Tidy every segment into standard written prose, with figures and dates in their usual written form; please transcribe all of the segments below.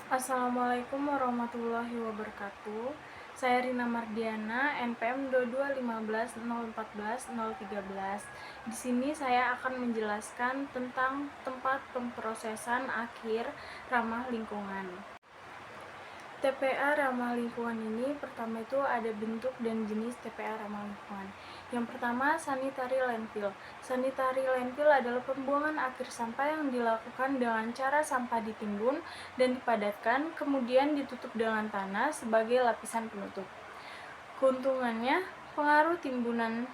Assalamualaikum warahmatullahi wabarakatuh. Saya Rina Mardiana, NPM 2215014013. Di sini saya akan menjelaskan tentang tempat pemrosesan akhir ramah lingkungan. TPA ramah lingkungan ini pertama itu ada bentuk dan jenis TPA ramah lingkungan. Yang pertama, sanitary landfill. Sanitary landfill adalah pembuangan akhir sampah yang dilakukan dengan cara sampah ditimbun dan dipadatkan, kemudian ditutup dengan tanah sebagai lapisan penutup. Keuntungannya, pengaruh timbunan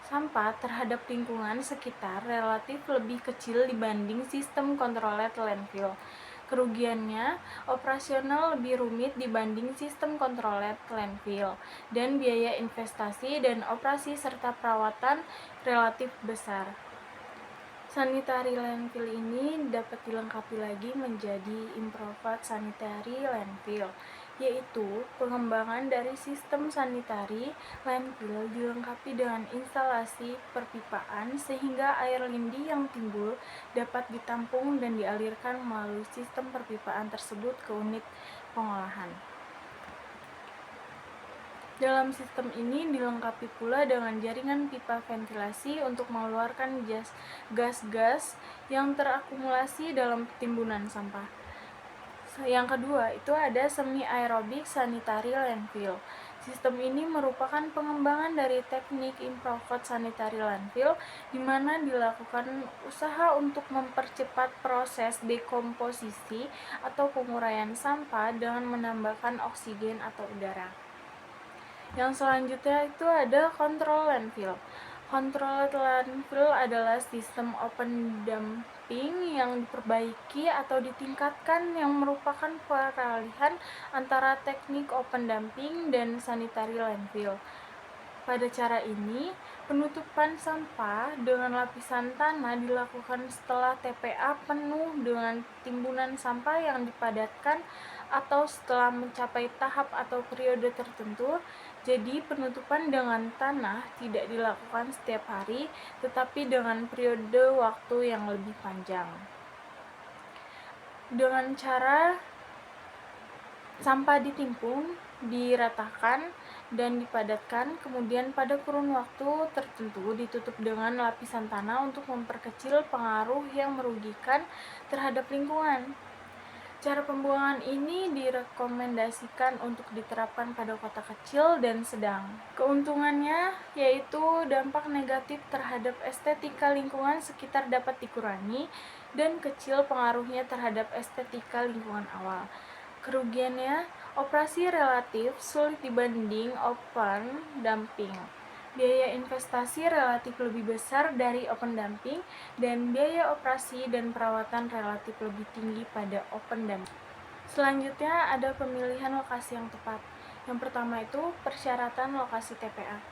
sampah terhadap lingkungan sekitar relatif lebih kecil dibanding sistem controlled landfill. Kerugiannya, operasional lebih rumit dibanding sistem controlled landfill, dan biaya investasi dan operasi serta perawatan relatif besar. Sanitary landfill ini dapat dilengkapi lagi menjadi improved sanitary landfill, yaitu pengembangan dari sistem sanitary landfill dilengkapi dengan instalasi perpipaan sehingga air lindi yang timbul dapat ditampung dan dialirkan melalui sistem perpipaan tersebut ke unit pengolahan. Dalam sistem ini dilengkapi pula dengan jaringan pipa ventilasi untuk mengeluarkan gas-gas yang terakumulasi dalam timbunan sampah. Yang kedua, itu ada semi-aerobic sanitary landfill. Sistem ini merupakan pengembangan dari teknik improved sanitary landfill, di mana dilakukan usaha untuk mempercepat proses dekomposisi atau penguraian sampah dengan menambahkan oksigen atau udara. Yang selanjutnya itu ada control landfill. Control landfill adalah sistem open dumping yang diperbaiki atau ditingkatkan yang merupakan peralihan antara teknik open dumping dan sanitary landfill. Pada cara ini, penutupan sampah dengan lapisan tanah dilakukan setelah TPA penuh dengan timbunan sampah yang dipadatkan atau setelah mencapai tahap atau periode tertentu. Jadi, penutupan dengan tanah tidak dilakukan setiap hari, tetapi dengan periode waktu yang lebih panjang. Dengan cara sampah ditimbun, diratakan, dan dipadatkan, kemudian pada kurun waktu tertentu ditutup dengan lapisan tanah untuk memperkecil pengaruh yang merugikan terhadap lingkungan. Cara pembuangan ini direkomendasikan untuk diterapkan pada kota kecil dan sedang. Keuntungannya yaitu dampak negatif terhadap estetika lingkungan sekitar dapat dikurangi dan kecil pengaruhnya terhadap estetika lingkungan awal. Kerugiannya, operasi relatif sulit dibanding open dumping. Biaya investasi relatif lebih besar dari open dumping, dan biaya operasi dan perawatan relatif lebih tinggi pada open dumping. Selanjutnya ada pemilihan lokasi yang tepat. Yang pertama itu persyaratan lokasi TPA.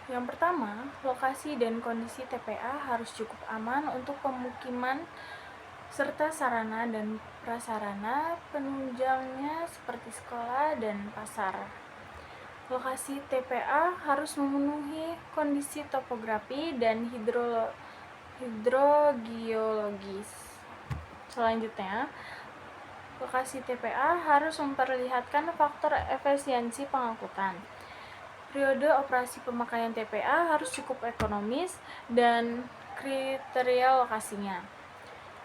Yang pertama, lokasi dan kondisi TPA harus cukup aman untuk pemukiman serta sarana dan prasarana penunjangnya seperti sekolah dan pasar. Lokasi TPA harus memenuhi kondisi topografi dan hidrogeologis. Selanjutnya, lokasi TPA harus memperlihatkan faktor efisiensi pengangkutan. Periode operasi pemakaian TPA harus cukup ekonomis dan kriteria lokasinya.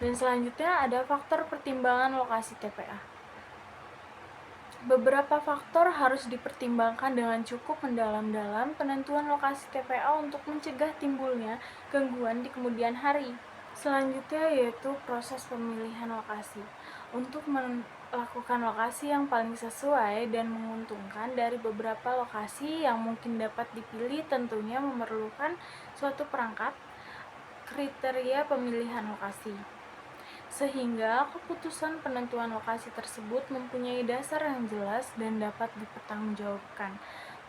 Dan selanjutnya ada faktor pertimbangan lokasi TPA. Beberapa faktor harus dipertimbangkan dengan cukup mendalam dalam penentuan lokasi TPA untuk mencegah timbulnya gangguan di kemudian hari. Selanjutnya yaitu proses pemilihan lokasi. Untuk melakukan lokasi yang paling sesuai dan menguntungkan dari beberapa lokasi yang mungkin dapat dipilih tentunya memerlukan suatu perangkat kriteria pemilihan lokasi, sehingga keputusan penentuan lokasi tersebut mempunyai dasar yang jelas dan dapat dipertanggungjawabkan.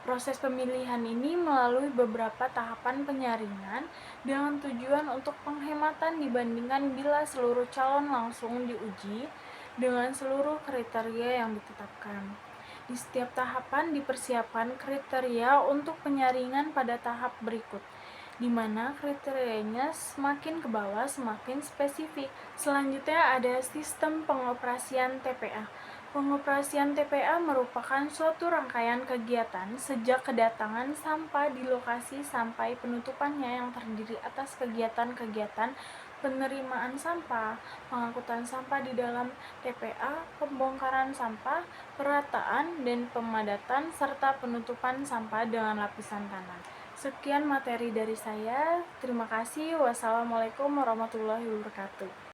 Proses pemilihan ini melalui beberapa tahapan penyaringan dengan tujuan untuk penghematan dibandingkan bila seluruh calon langsung diuji dengan seluruh kriteria yang ditetapkan. Di setiap tahapan dipersiapkan kriteria untuk penyaringan pada tahap berikut. di mana kriterianya semakin ke bawah semakin spesifik. Selanjutnya ada sistem pengoperasian TPA. Pengoperasian TPA merupakan suatu rangkaian kegiatan sejak kedatangan sampah di lokasi sampai penutupannya yang terdiri atas kegiatan-kegiatan penerimaan sampah, pengangkutan sampah di dalam TPA, pembongkaran sampah, perataan dan pemadatan, serta penutupan sampah dengan lapisan tanah. Sekian materi dari saya. Terima kasih. Wassalamualaikum warahmatullahi wabarakatuh.